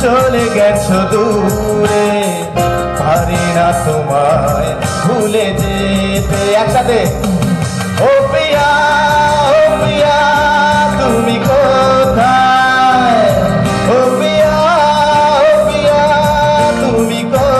চলে গেছো দূরে, পারি না তোমায় ভুলে যেতে। একসাথে ও প্রিয়া, ও প্রিয়া তুমি কোথায়? ও প্রিয়া, ও প্রিয়া তুমি কোথায়?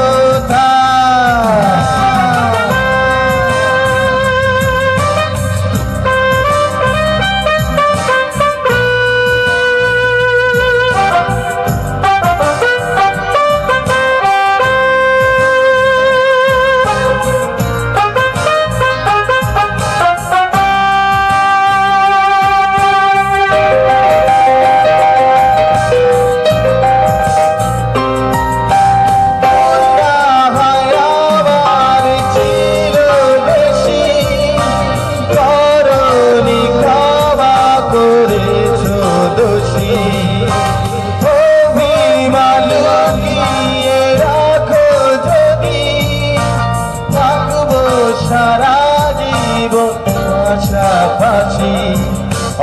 সারা জীবন পাশাপাশি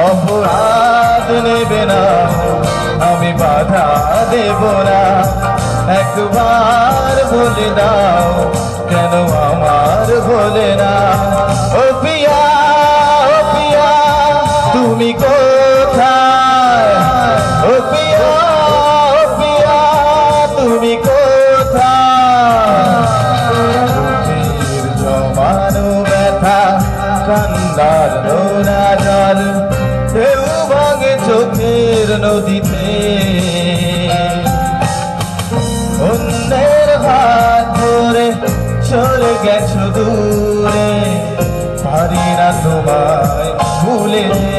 অপরাধ নেবে না, আমি বাধা দেব না। একবার বলে দাও কেন আমার বলে না? ও প্রিয়া, ও প্রিয়া তুমি কোথায়? ও প্রিয়া, ও প্রিয়া তুমি কোথায়? জমানো ব্যথা কান্দার নোনা জল, ঢেউ ভাঙে চোখের নদীতে। অন্যের হাত ধরে চলে গেছো দূরে, পারি না তোমায় ভুলে যেতে।